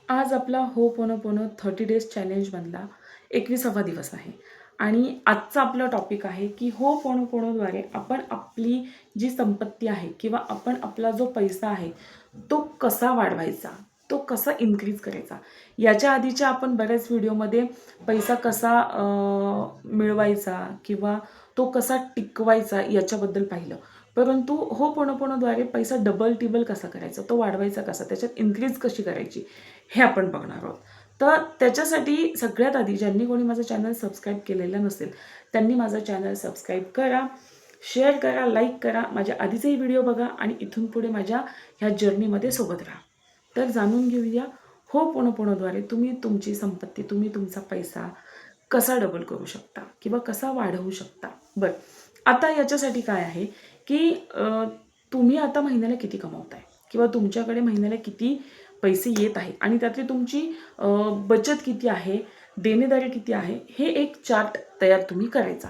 आज आपला ho'oponopono 30 days चॅलेंजमधला 21वा दिवस आहे आणि आजचा आपला टॉपिक आहे की होपोनोपोनोद्वारे आपण आपली जी संपत्ती आहे किंवा आपण आपला जो पैसा आहे तो कसा वाढवायचा, तो कसा इन्क्रीज करायचा. याच्या आधीच्या आपण बऱ्याच व्हिडिओमध्ये पैसा कसा मिळवायचा किंवा तो कसा टिकवायचा याच्याबद्दल पाहिलं. परंतु होपोनोपोनोद्वारे पैसा डबल टिबल कसा करायचा, तो वाढवायचा कसा, त्याच्यात इन्क्रीज कशी करायची हे आपण बघणार आहोत. तर त्याच्यासाठी सगळ्यात आधी ज्यांनी कोणी माझं चॅनल सबस्क्राईब केलेलं नसेल त्यांनी माझं चॅनल सबस्क्राईब करा, शेअर करा, लाईक करा, माझ्या आधीचेही व्हिडिओ बघा आणि इथून पुढे माझ्या ह्या जर्नीमध्ये सोबत राहा. तर जाणून घेऊया होपोनोपोनोद्वारे तुम्ही तुमची संपत्ती, तुम्ही तुमचा पैसा कसा डबल करू शकता किंवा कसा वाढवू शकता. बरं, आता याच्यासाठी काय आहे की तुम्ही आता महिन्याला किती कमवताय किंवा तुमच्याकडे महिन्याला किती पैसे येत आहे आणि त्यातली तुमची बचत किती आहे, देणेदारी किती आहे, हे एक चार्ट तयार तुम्ही करायचा.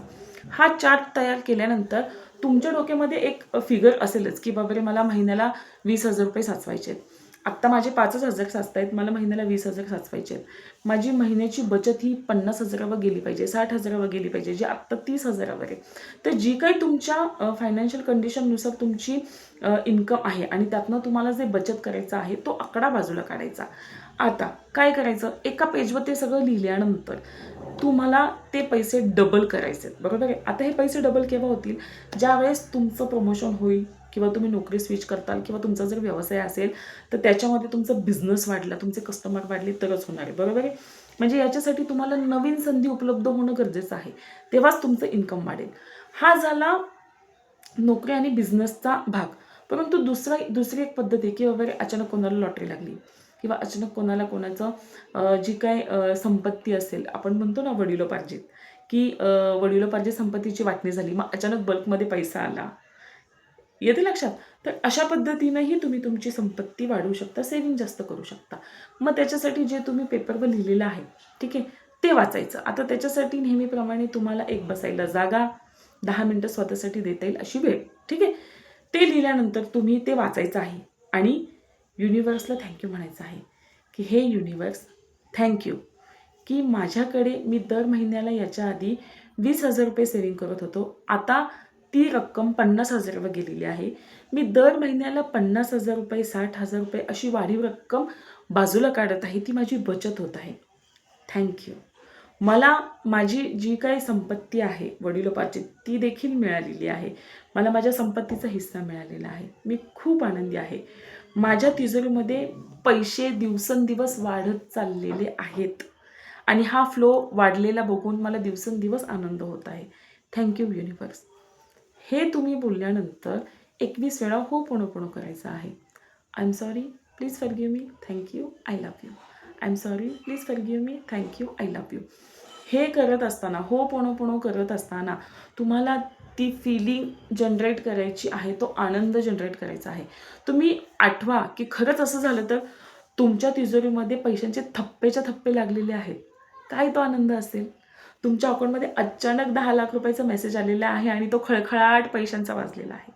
हा चार्ट तयार केल्यानंतर तुमच्या डोक्यामध्ये एक फिगर असेलच की बाबा रे मला महिन्याला 20,000 रुपये साचवायचे आहेत. आत्ता माझे 5,000 साचत आहेत, मला महिन्याला 20,000 साचवायचे आहेत. माझी महिन्याची बचत ही 50,000वर गेली पाहिजे, 60,000वर गेली पाहिजे, जी आत्ता 30,000वर आहे. तर जी काही तुमच्या फायनान्शियल कंडिशननुसार तुमची इन्कम आहे आणि त्यातनं तुम्हाला जे बचत करायचं आहे तो आकडा बाजूला काढायचा. आता काय करायचं, एका पेजवर ते सगळं लिहिल्यानंतर तुम्हाला ते पैसे डबल करायचे आहेत, बरोबर आहे. आता हे पैसे डबल केव्हा होतील, ज्यावेळेस तुमचं प्रमोशन होईल किंवा तुम्ही नोकरी स्विच करताल किंवा तुमचा जर व्यवसाय असेल तर त्याच्यामध्ये तुमचा बिझनेस वाढला, तुमचे कस्टमर वाढले तरच होणार आहे, बरोबर आहे. म्हणजे याच्यासाठी तुम्हाला नवीन संधी उपलब्ध होणं गरजेचं आहे, तेव्हाच तुमचं इन्कम वाढेल. हा झाला नोकरी आणि बिझनेसचा भाग. परंतु दुसरी एक पद्धत आहे की वगैरे अचानक कोणाला लॉटरी लागली किंवा अचानक कोणाला जी काय संपत्ती असेल, आपण म्हणतो ना वडिलोपार्जित, की वडिलोपार्जित संपत्तीची वाटणी झाली, मग अचानक बल्कमध्ये पैसा आला, येते लक्षात. तर अशा पद्धतीनेही तुम्ही तुमची संपत्ती वाढवू शकता, सेव्हिंग जास्त करू शकता. मग त्याच्यासाठी जे तुम्ही पेपरवर लिहिलेलं आहे, ठीक आहे, ते वाचायचं. आता त्याच्यासाठी नेहमीप्रमाणे तुम्हाला एक बसायला जागा, 10 मिनटं स्वतःसाठी देता येईल अशी वेळ, ठीक आहे. ते लिहिल्यानंतर तुम्ही ते वाचायचं आहे आणि युनिवर्सला थँक्यू म्हणायचं आहे की हे युनिवर्स, थँक्यू की माझ्याकडे मी दर महिन्याला याच्या आधी 20,000 रुपये सेव्हिंग करत होतो, आता ती रक्कम 50,000वर गेलेली आहे. मी दर महिन्याला 50,000 रुपये, 60,000 रुपये अशी वाढीव रक्कम बाजूला काढत आहे, ती माझी बचत होत आहे. थँक्यू. मला माझी जी काही संपत्ती आहे वडिलोपार्जित ती देखील मिळालेली आहे. मला माझ्या संपत्तीचा हिस्सा मिळालेला आहे. मी खूप आनंदी आहे. माझ्या तिजोरीमध्ये पैसे दिवसेंदिवस वाढत चाललेले आहेत आणि हा फ्लो वाढलेला बघून मला दिवसेंदिवस आनंद होत आहे. Thank you universe. हे तुम्ही बोलल्यानंतर 21 वेळा होपोनोपोनो करायचं आहे. I am sorry, please forgive me, thank you, I love you. I am sorry, please forgive me, thank you, I love you. हे करत असताना, होपोनोपोनो करत असताना तुम्हाला ती फिलिंग जनरेट करायची आहे, तो आनंद जनरेट करायचा आहे. तुम्ही आठवा की खरंच असं झालं तर तुमच्या तिजोरीमध्ये पैशांचे थप्पेच्या थप्पे लागलेले आहेत. काय तो आनंद असेल. तुमच्या अकाउंटमध्ये अचानक 10 लाख रुपयाचा मेसेज आलेला आहे आणि तो खळखळाट पैशांचा वाजलेला आहे.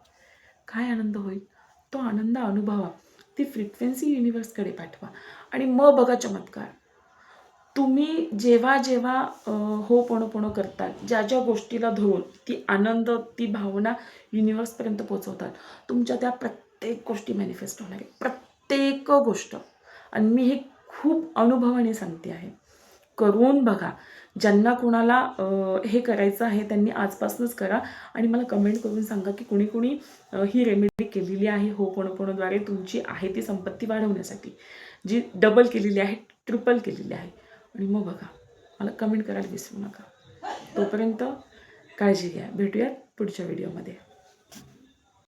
काय आनंद होईल. तो आनंद अनुभवा, ती फ्रिक्वेन्सी युनिवर्सकडे पाठवा आणि मग बघा चमत्कार. तुम्ही जेव्हा जेव्हा होपोनोपोनो करतात, ज्या ज्या गोष्टीला धरून ती आनंद, ती भावना युनिवर्सपर्यंत पोचवतात, तुमच्या त्या प्रत्येक गोष्टी मॅनिफेस्ट होणार आहे, प्रत्येक गोष्ट. आणि मी हे खूप अनुभवाने सांगते आहे. करून बघा. ज्यांना कोणाला हे करायचं आहे त्यांनी आजपासूनच करा आणि मला कमेंट करून सांगा की कुणी कुणी ही रेमेडी केलेली आहे होपोनोपोनोद्वारे तुमची आहे ती संपत्ती वाढवण्यासाठी, जी डबल केलेली आहे, ट्रिपल केलेली आहे. आणि मग बघा, मला कमेंट करायला विसरू नका. तोपर्यंत काळजी घ्या. भेटूयात पुढच्या व्हिडिओमध्ये.